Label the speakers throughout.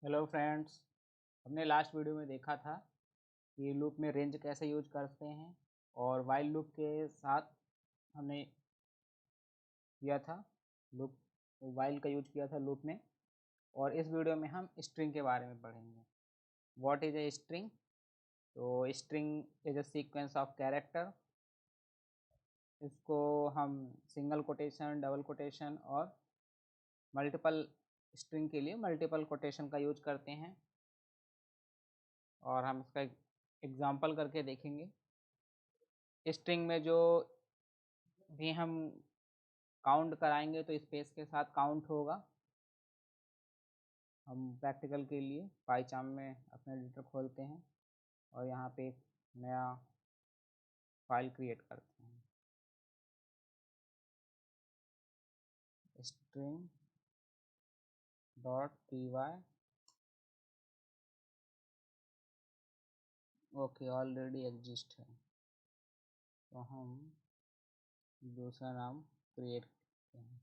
Speaker 1: Hello friends. हमने last video में देखा था कि लूप में रेंज कैसे यूज करते हैं और वाइल लूप के साथ हमने किया था लूप वाइल का यूज किया था लूप में। और इस वीडियो में हम स्ट्रिंग के बारे में पढ़ेंगे। What is a string? तो string is a sequence of character. इसको हम सिंगल कोटेशन, डबल कोटेशन और मल्टीपल स्ट्रिंग के लिए मल्टीपल कोटेशन का यूज करते हैं। और हम इसका एग्जाम्पल करके देखेंगे। स्ट्रिंग में जो भी हम काउंट कराएंगे तो स्पेस के साथ काउंट होगा। हम प्रैक्टिकल के लिए पाइचार्म में अपना एडिटर खोलते हैं और यहाँ पे एक नया फाइल क्रिएट करते हैं, string dot py। Okay, already exist है तो हम दूसरा नाम क्रिएट करते हैं।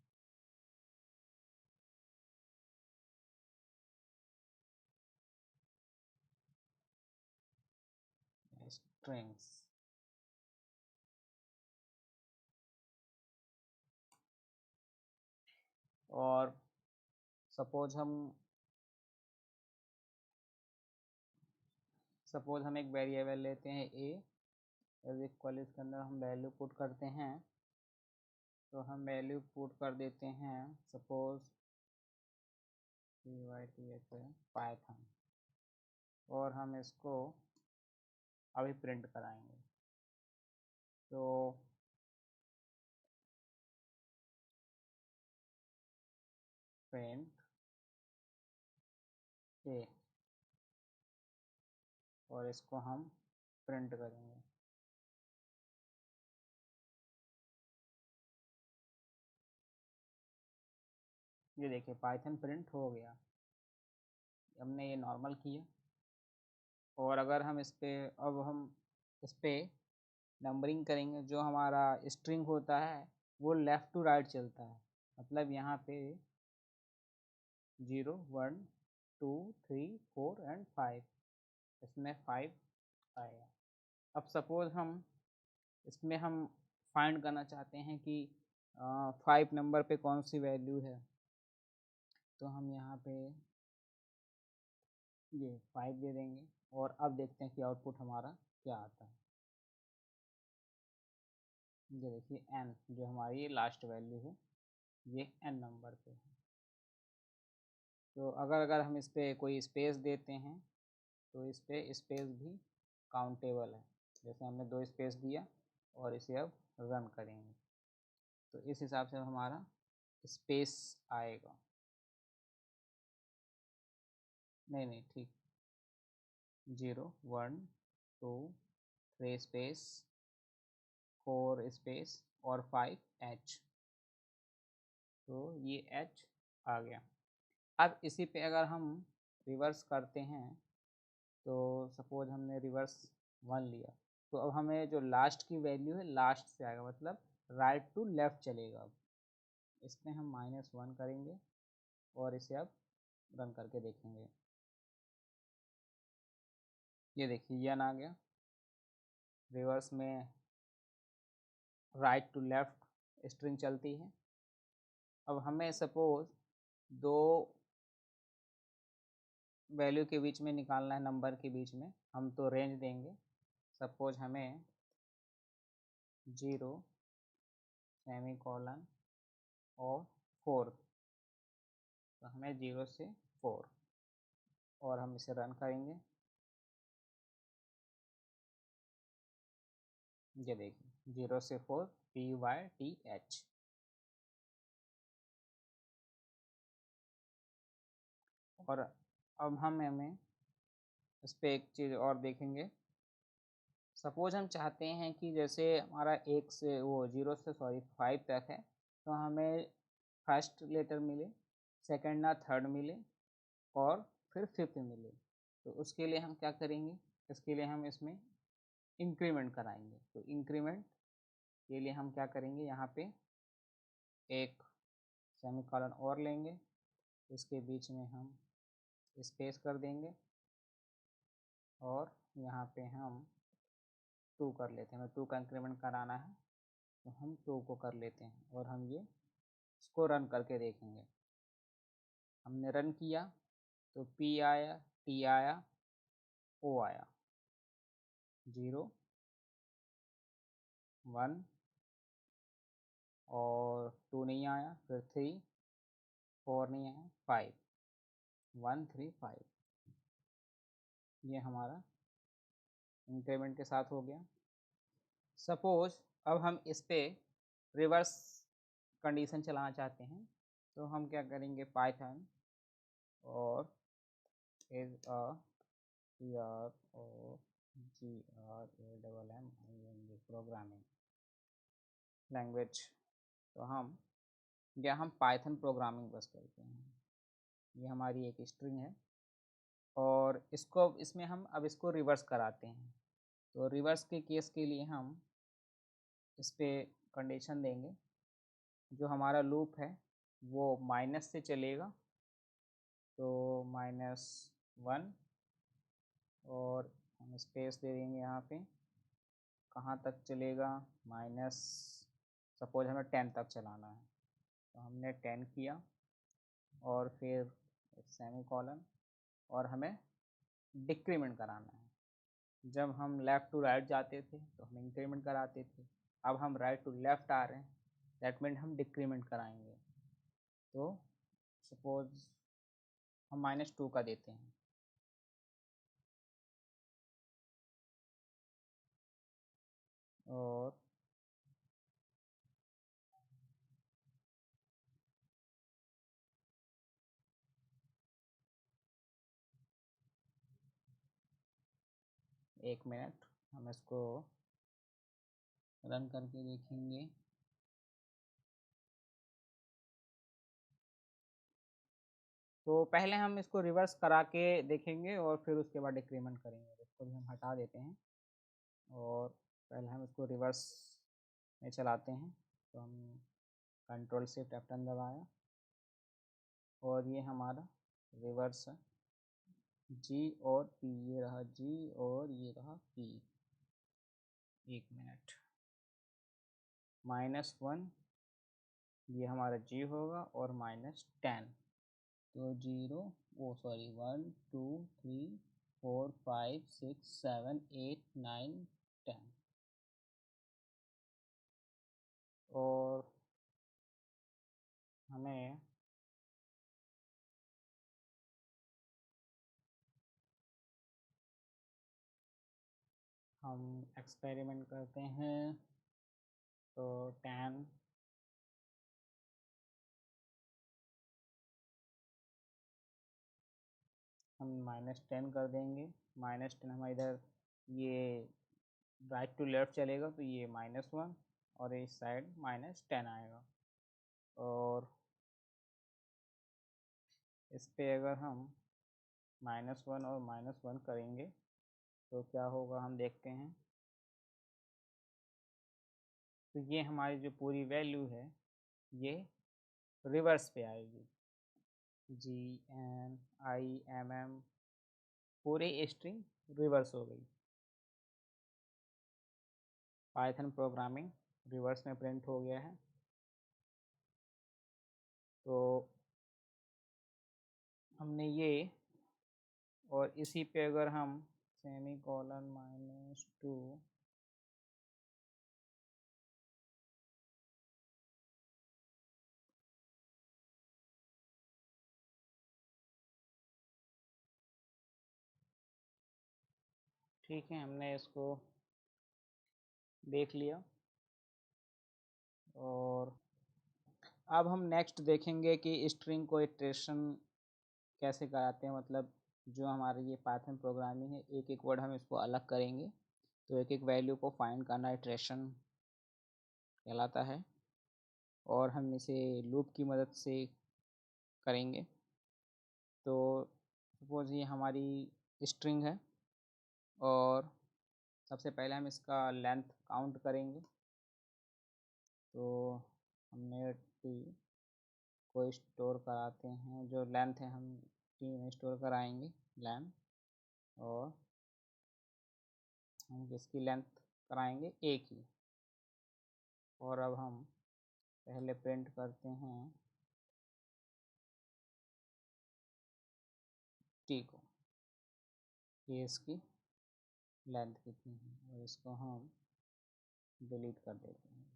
Speaker 1: स्ट्रिंग्स। और सपोज हम एक वेरिएबल लेते हैं a एज इक्वल, इसके अंदर हम वैल्यू पुट करते हैं। तो हम वैल्यू पुट कर देते हैं सपोज पाइथन, और हम इसको अभी प्रिंट कराएंगे। तो प्रिंट ए, और इसको हम प्रिंट करेंगे। ये देखिए पाइथन प्रिंट हो गया। हमने ये नॉर्मल किया। और अगर हम इस पे नंबरिंग करेंगे, जो हमारा स्ट्रिंग होता है वो लेफ़्ट टू राइट चलता है। मतलब यहाँ पे 0 1 2 3 4 एंड 5, इसमें 5 आएगा। अब सपोज इसमें हम फाइंड करना चाहते हैं कि 5 नंबर पे कौन सी वैल्यू है। तो हम यहाँ पे ये 5 दे देंगे और अब देखते हैं कि आउटपुट हमारा क्या आता है। ये देखिए n, जो हमारी लास्ट वैल्यू है, ये n नंबर पे है। तो अगर हम इस पर कोई स्पेस देते हैं तो इस पर स्पेस भी काउंटेबल है। जैसे हमने 2 स्पेस दिया और इसे अब रन करेंगे तो इस हिसाब से हमारा स्पेस आएगा। नहीं ठीक, 0 1 2 3 स्पेस 4 स्पेस और 5 h। तो ये h आ गया। अब इसी पे अगर हम रिवर्स करते हैं तो सपोज हमने रिवर्स 1 लिया, तो अब हमें जो लास्ट की वैल्यू है लास्ट से आएगा, मतलब राइट टू लेफ़्ट चलेगा। अब इसमें हम -1 करेंगे और इसे अब रन करके देखेंगे। ये देखिए n आ गया। रिवर्स में राइट टू लेफ़्ट स्ट्रिंग चलती है। अब हमें सपोज 2 वैल्यू के बीच में निकालना है, नंबर के बीच में। हम तो रेंज देंगे। सपोज हमें 0 सेमीकोलन और 4, तो हमें 0 से 4, और हम इसे रन करेंगे। ये देखिए 0 से 4 PYTH। और अब हमें इस पर एक चीज़ और देखेंगे। सपोज हम चाहते हैं कि जैसे हमारा 5 तक है, तो हमें फर्स्ट लेटर मिले, सेकंड ना थर्ड मिले, और फिर फिफ्थ मिले। तो उसके लिए हम क्या करेंगे, इसके लिए हम इसमें इंक्रीमेंट कराएंगे। तो इंक्रीमेंट के लिए हम क्या करेंगे, यहाँ पे एक सेमीकोलन और लेंगे, इसके बीच में हम स्पेस कर देंगे और यहाँ पे हम 2 कर लेते हैं। 2 का इंक्रीमेंट कराना है तो हम 2 को कर लेते हैं और हम ये इसको रन करके देखेंगे। हमने रन किया तो P आया, T आया, O आया, 0 1 और 2 नहीं आया, फिर 3 4 नहीं आया, 5 1 3 5। ये हमारा इंक्रीमेंट के साथ हो गया। सपोज अब हम इस पे रिवर्स कंडीशन चलाना चाहते हैं तो हम क्या करेंगे, पाइथन और इज अ प्रोग्रामिंग लैंग्वेज। तो हम पाइथन प्रोग्रामिंग बस करते हैं। ये हमारी एक स्ट्रिंग है और इसमें हम अब इसको रिवर्स कराते हैं। तो रिवर्स के केस के लिए हम इस पर कंडीशन देंगे, जो हमारा लूप है वो माइनस से चलेगा तो -1 और हम स्पेस दे देंगे यहाँ पे। कहाँ तक चलेगा, सपोज हमें 10 तक चलाना है तो हमने 10 किया और फिर सेमी कॉलन और हमें डिक्रीमेंट कराना है। जब हम लेफ़्ट टू राइट जाते थे तो हम इंक्रीमेंट कराते थे, अब हम राइट टू लेफ़्ट आ रहे हैं, दैट मीन हम डिक्रीमेंट कराएंगे। तो सपोज हम -2 का देते हैं और एक मिनट हम इसको रन करके देखेंगे। तो पहले हम इसको रिवर्स करा के देखेंगे और फिर उसके बाद डिक्रीमेंट करेंगे। इसको भी हम हटा देते हैं और पहले हम इसको रिवर्स में चलाते हैं। तो हम कंट्रोल शिफ्ट F10 दबाया और ये हमारा रिवर्स है, G और P, ये रहा G और ये रहा P। एक मिनट, -1 ये हमारा G होगा और -10 तो 1 2 3 4 5 6 7 8 9 10 और हमें हम एक्सपेरिमेंट करते हैं तो 10 हम -10 कर देंगे। -10 हमारे इधर ये राइट टू लेफ्ट चलेगा तो ये -1 और इस साइड -10 आएगा। और इस पे अगर हम -1 और -1 करेंगे तो क्या होगा हम देखते हैं। तो ये हमारी जो पूरी वैल्यू है ये रिवर्स पे आएगी, GNIMM पूरी स्ट्रिंग रिवर्स हो गई। पाइथन प्रोग्रामिंग रिवर्स में प्रिंट हो गया है। तो हमने ये और इसी पे अगर हम सेमी कॉलन -2 ठीक है, हमने इसको देख लिया और अब हम नेक्स्ट देखेंगे कि स्ट्रिंग को इटरेशन कैसे कराते हैं। मतलब जो हमारी ये पाइथन प्रोग्रामिंग है, एक एक वर्ड हम इसको अलग करेंगे तो एक एक वैल्यू को फाइंड करना इटरेशन कहलाता है और हम इसे लूप की मदद से करेंगे। तो सपोज ये हमारी स्ट्रिंग है और सबसे पहले हम इसका लेंथ काउंट करेंगे। तो हमने टी को स्टोर कराते हैं, जो लेंथ है हम टी में स्टोर कराएंगे लैम, और हम किसकी लेंथ कराएंगे, ए की। और अब हम पहले प्रिंट करते हैं टी को, ये इसकी लेंथ कितनी है, और इसको हम डिलीट कर देते हैं।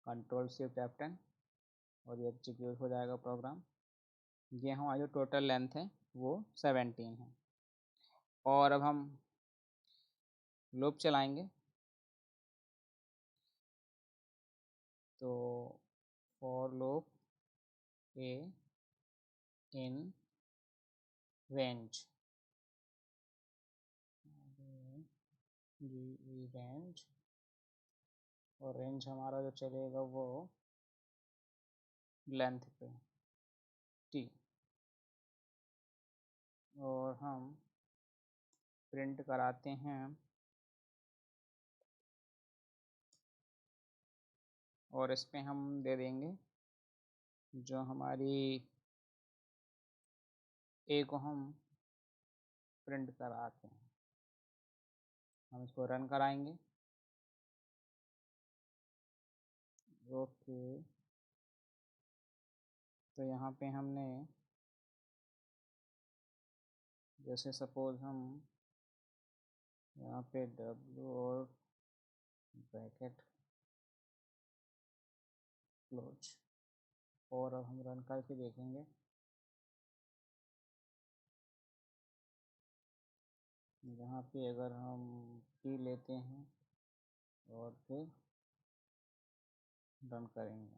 Speaker 1: कंट्रोल शिफ्ट F10 और ये एग्जीक्यूट हो जाएगा प्रोग्राम। ये हमारी जो टोटल लेंथ है वो 17 है। और अब हम लूप चलाएंगे, तो for loop A in range, range, और रेंज हमारा जो चलेगा वो लेंथ पे टी, और हम प्रिंट कराते हैं, और इस पे हम दे देंगे जो हमारी ए को हम प्रिंट कराते हैं। हम इसको रन कराएंगे। ओके, तो यहाँ पे हमने, जैसे सपोज हम यहाँ पे W और ब्रैकेट क्लोज, और अब हम रन करके देखेंगे। यहाँ पे अगर हम P लेते हैं और फिर रन करेंगे,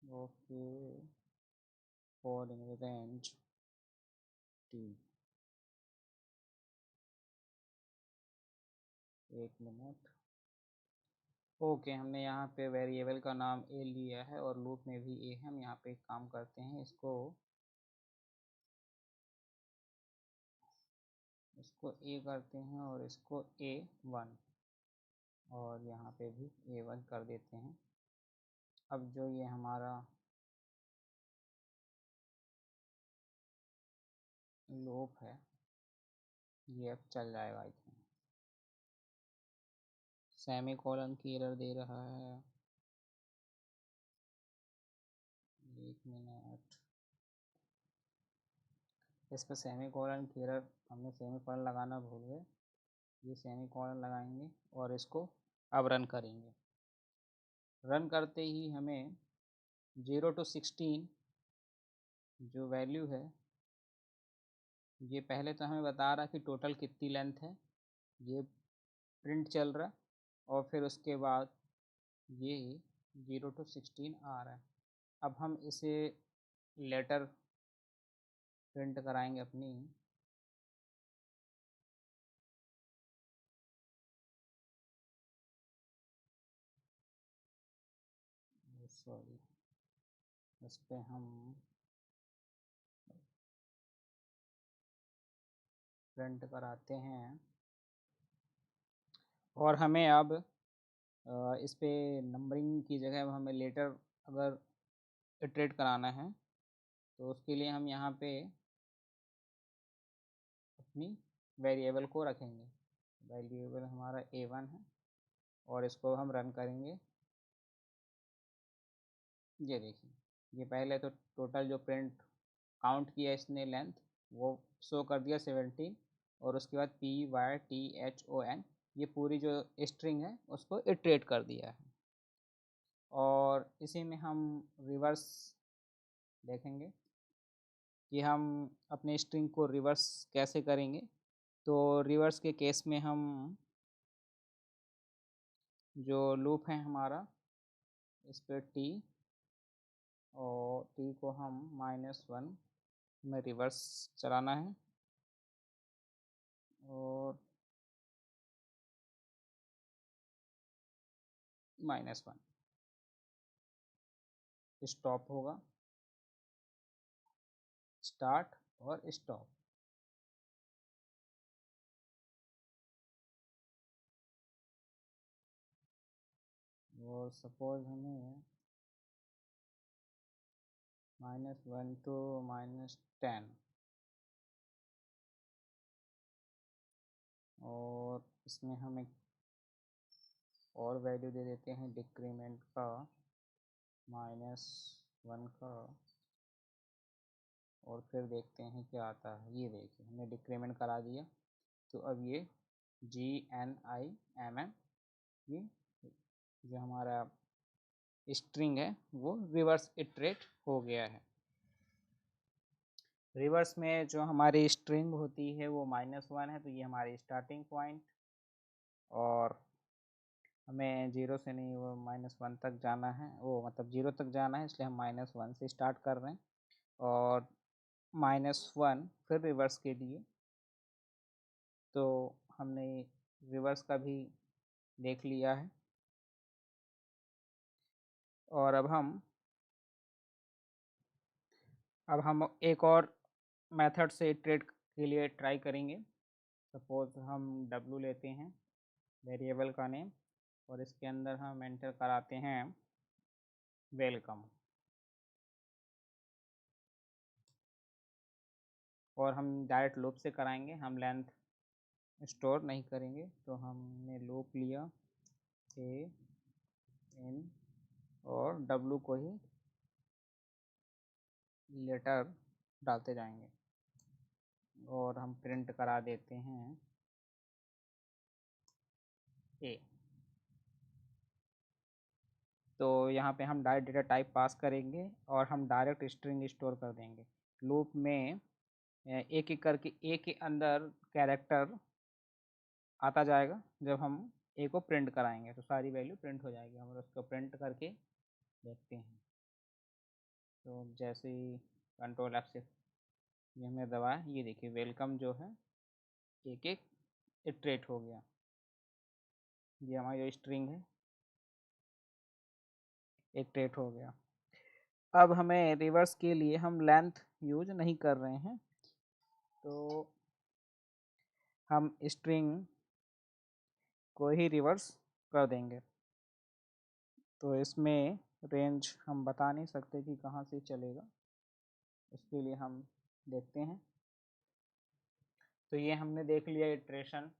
Speaker 1: okay, for in range T, 1 minute. Okay, हमने यहाँ पे वेरिएबल का नाम ए लिया है और लूप में भी ए है। हम यहाँ पे एक काम करते हैं, इसको ए करते हैं और इसको A1, और यहाँ पे भी A1 कर देते हैं। अब जो ये हमारा लूप है ये अब चल जाएगा। आई थिंक सेमी कॉलन की एरर दे रहा है, 1 मिनट। इस पर सेमी कॉलन की एरर, हमने सेमी कॉलन लगाना भूल गए, ये सेमी कॉलन लगाएंगे और इसको अब रन करेंगे। रन करते ही हमें 0 to 16 जो वैल्यू है, ये पहले तो हमें बता रहा कि टोटल कितनी लेंथ है, ये प्रिंट चल रहा, और फिर उसके बाद ये 0 to 16 आ रहा है। अब हम इसे लेटर प्रिंट कराएंगे अपनी, सॉरी, इस पर हम प्रिंट कराते हैं, और हमें अब इस पे नंबरिंग की जगह हमें लेटर अगर इटरेट कराना है, तो उसके लिए हम यहाँ पे अपनी वेरिएबल को रखेंगे। वेरिएबल हमारा A1 है, और इसको हम रन करेंगे। ये देखिए, ये पहले तो टोटल जो प्रिंट काउंट किया इसने लेंथ, वो शो कर दिया 17, और उसके बाद PYTHON, ये पूरी जो स्ट्रिंग है उसको इटरेट कर दिया है। और इसी में हम रिवर्स देखेंगे कि हम अपने स्ट्रिंग को रिवर्स कैसे करेंगे। तो रिवर्स के केस में हम जो लूप है हमारा, इस पर T, और T को हम -1 में रिवर्स चलाना है, और -1 स्टॉप होगा, स्टार्ट और स्टॉप। और सपोज हमें -1 to -10, और इसमें हम एक और वैल्यू दे देते हैं डिक्रीमेंट का, -1 का, और फिर देखते हैं क्या आता है। ये देखिए हमने डिक्रीमेंट करा दिया, तो अब ये GNIMM, ये जो हमारा स्ट्रिंग है वो रिवर्स इटरेट हो गया है। रिवर्स में जो हमारी स्ट्रिंग होती है वो -1 है, तो ये हमारी स्टार्टिंग पॉइंट, और हमें 0 से नहीं, वो -1 तक जाना है, वो मतलब 0 तक जाना है, इसलिए हम -1 से स्टार्ट कर रहे हैं, और -1 फिर रिवर्स के लिए। तो हमने रिवर्स का भी देख लिया है, और अब हम एक और मेथड से इटरेट के लिए ट्राई करेंगे। सपोज हम W लेते हैं वेरिएबल का नेम, और इसके अंदर हम एंटर कराते हैं वेलकम, और हम डायरेक्ट लूप से कराएंगे, हम लेंथ स्टोर नहीं करेंगे। तो हमने लूप लिया A in, और W को ही लेटर डालते जाएंगे, और हम प्रिंट करा देते हैं A। तो यहाँ पे हम डायरेक्ट डेटा टाइप पास करेंगे, और हम डायरेक्ट स्ट्रिंग स्टोर कर देंगे। लूप में एक एक करके ए के अंदर कैरेक्टर आता जाएगा, जब हम ए को प्रिंट कराएंगे तो सारी वैल्यू प्रिंट हो जाएगी। हम उसको प्रिंट करके देखते हैं। तो जैसे ही Ctrl+F ये हमने दबाया, ये देखिए वेलकम जो है एक एक इटरेट हो गया। ये हमारी जो स्ट्रिंग है इटरेट हो गया। अब हमें रिवर्स के लिए हम लेंथ यूज नहीं कर रहे हैं, तो हम स्ट्रिंग को ही रिवर्स कर देंगे। तो इसमें रेंज हम बता नहीं सकते कि कहाँ से चलेगा, उसके लिए हम देखते हैं। तो ये हमने देख लिया इटरेशन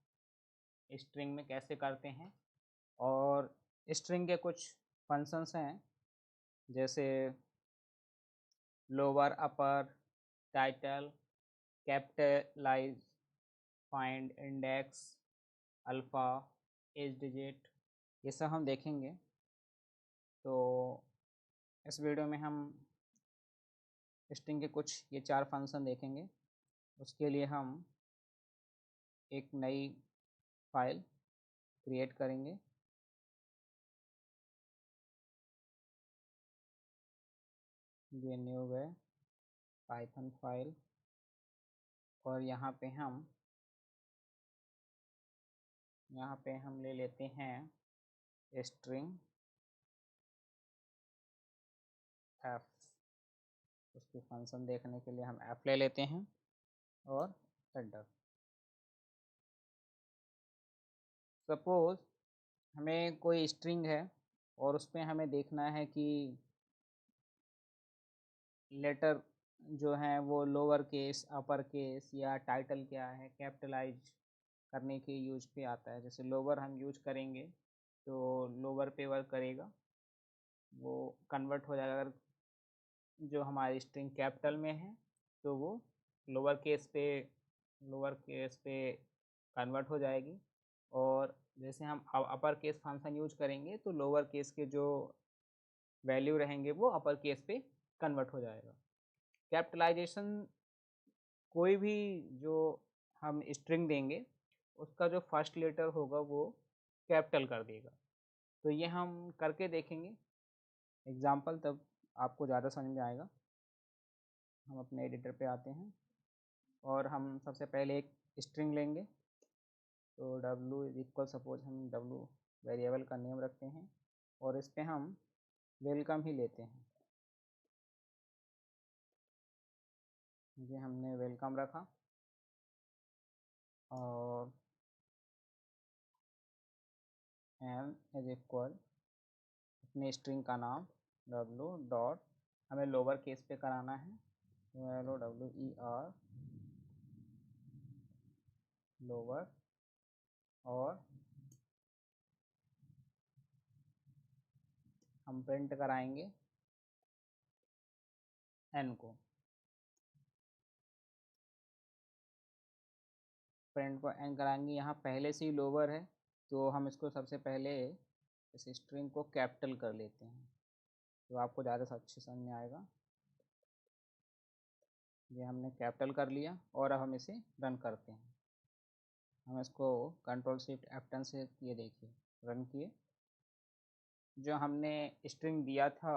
Speaker 1: स्ट्रिंग में कैसे करते हैं, और स्ट्रिंग के कुछ फंक्शंस हैं, जैसे lower, upper, title, capitalize, find, index, alpha, as digit, ये सब हम देखेंगे। तो इस वीडियो में हम स्ट्रिंग के कुछ ये 4 फंक्शन देखेंगे। उसके लिए हम एक नई फाइल क्रिएट करेंगे। ये न्यू है पाइथन फाइल, और यहाँ पे हम ले लेते हैं स्ट्रिंग f। उसकी फंक्शन देखने के लिए हम f ले लेते हैं, और एंटर। सपोज हमें कोई स्ट्रिंग है, और उसमें हमें देखना है कि लेटर जो हैं वो लोअर केस, अपर केस, या टाइटल क्या है, कैपिटलाइज करने के यूज पे आता है। जैसे लोअर हम यूज करेंगे तो लोअर पे वर्क करेगा, वो कन्वर्ट हो जाएगा। अगर जो हमारी स्ट्रिंग कैपिटल में है तो वो लोअर केस पे कन्वर्ट हो जाएगी, और जैसे हम अपर केस फंक्शन यूज करेंगे तो लोअर केस के जो वैल्यू रहेंगे वो अपर केस पे कन्वर्ट हो जाएगा। कैपिटलाइजेशन, कोई भी जो हम स्ट्रिंग देंगे उसका जो फर्स्ट लेटर होगा वो कैपिटल कर देगा। तो ये हम करके देखेंगे एग्जाम्पल, तब आपको ज़्यादा समझ में आएगा। हम अपने एडिटर पे आते हैं, और हम सबसे पहले एक स्ट्रिंग लेंगे। तो W इक्वल, सपोज हम W वेरिएबल का नेम रखते हैं, और इस पर हम वेलकम ही लेते हैं। ये हमने वेलकम रखा, और n इज इक्वल अपने स्ट्रिंग का नाम W डॉट हमें लोअर केस पे कराना है, LOWER लोअर, और हम प्रिंट कराएंगे n को, प्रिंट को n कराएंगे। यहाँ पहले से ही लोअर है तो हम इसको सबसे पहले इस स्ट्रिंग को कैपिटल कर लेते हैं, तो आपको ज़्यादा अच्छे समझ में आएगा। ये हमने कैपिटल कर लिया और अब हम इसे रन करते हैं। हम इसको Ctrl+Shift+F10 से, ये देखिए रन किए, जो हमने स्ट्रिंग दिया था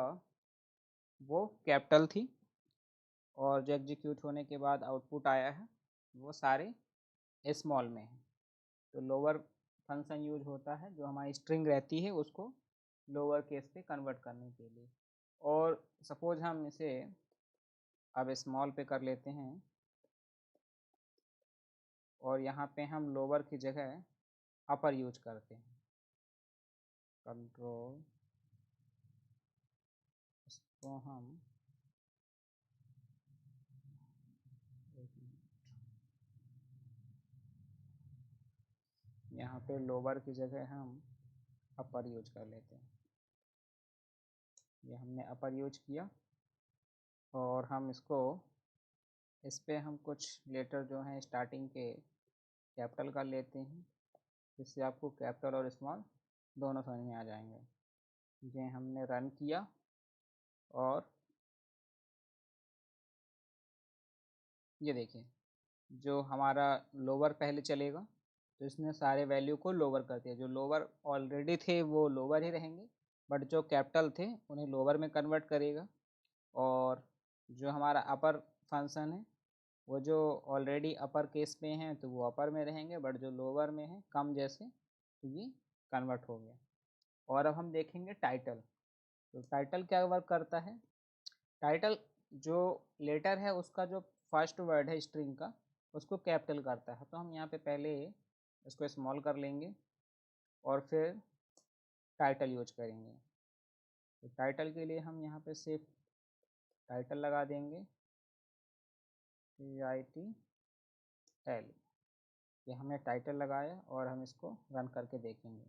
Speaker 1: वो कैपिटल थी, और जो एग्जीक्यूट होने के बाद आउटपुट आया है वो सारे स्मॉल में है। तो लोअर फंक्शन यूज होता है जो हमारी स्ट्रिंग रहती है उसको लोअर केस पे कन्वर्ट करने के लिए। और सपोज हम इसे अब स्मॉल पे कर लेते हैं, और यहाँ पे हम लोअर की जगह अपर यूज करते हैं। कंट्रोल, इसको हम यहाँ पे लोअर की जगह हम अपर यूज कर लेते हैं। ये हमने अपर यूज किया, और हम इसको, इस पे हम कुछ लेटर जो हैं स्टार्टिंग के कैपिटल कर लेते हैं, जिससे आपको कैपिटल और स्मॉल दोनों समझ में आ जाएंगे। ये हमने रन किया, और ये देखिए जो हमारा लोअर पहले चलेगा तो इसने सारे वैल्यू को लोअर कर दिया। जो लोअर ऑलरेडी थे वो लोअर ही रहेंगे, बट जो कैपिटल थे उन्हें लोअर में कन्वर्ट करेगा। और जो हमारा अपर फंक्शन है वो जो ऑलरेडी अपर केस में हैं तो वो अपर में रहेंगे, बट जो लोअर में है कम जैसे, तो ये कन्वर्ट हो गया। और अब हम देखेंगे टाइटल। तो टाइटल क्या वर्क करता है? टाइटल जो लेटर है उसका जो फर्स्ट वर्ड है स्ट्रिंग का उसको कैपिटल करता है। तो हम यहाँ पे पहले इसको स्मॉल कर लेंगे और फिर टाइटल यूज करेंगे। तो टाइटल के लिए हम यहाँ पे सिर्फ टाइटल लगा देंगे, TITL। ये हमने टाइटल लगाया और हम इसको रन करके देखेंगे।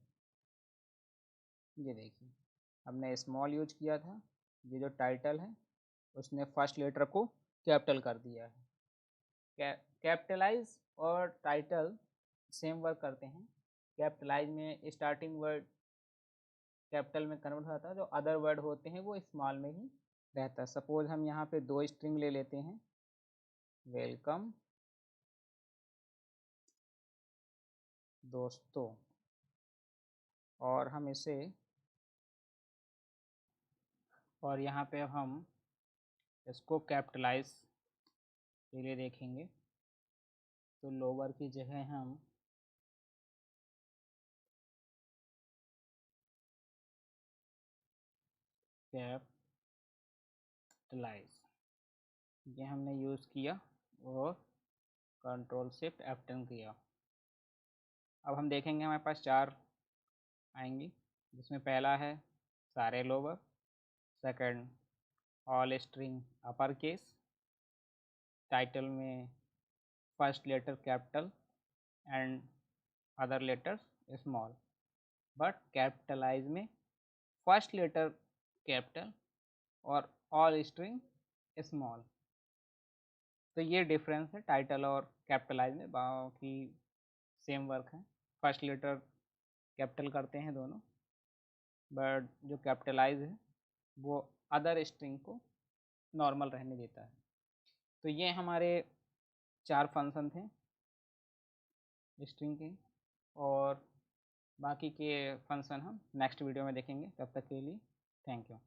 Speaker 1: ये देखिए हमने स्मॉल यूज किया था, ये जो टाइटल है उसने फर्स्ट लेटर को कैपिटल कर दिया है। कैपिटलाइज और टाइटल सेम वर्क करते हैं। कैपिटलाइज में स्टार्टिंग वर्ड कैपिटल में कन्वर्ट होता है, जो अदर वर्ड होते हैं वो स्मॉल में ही रहता है। सपोज हम यहाँ पे दो स्ट्रिंग ले लेते हैं, वेलकम दोस्तों, और हम इसे, और यहाँ पे हम इसको कैपिटलाइज के लिए देखेंगे तो लोअर की जगह हम कैपिटलाइज, ये हमने यूज़ किया और Ctrl+Shift+F10 किया। अब हम देखेंगे हमारे पास 4 आएंगी, जिसमें पहला है सारे lower, second all string upper case, title में first letter capital and other letters small, but capitalize में फर्स्ट लेटर कैपिटल और ऑल स्ट्रिंग स्मॉल। तो ये डिफरेंस है टाइटल और कैपिटलाइज में, बाकी सेम वर्क है। फर्स्ट लेटर कैपिटल करते हैं दोनों, बट जो कैपिटलाइज है वो अदर स्ट्रिंग को नॉर्मल रहने देता है। तो ये हमारे 4 फंक्शन थे स्ट्रिंग के, और बाकी के फंक्शन हम नेक्स्ट वीडियो में देखेंगे। तब तक के लिए थैंक यू।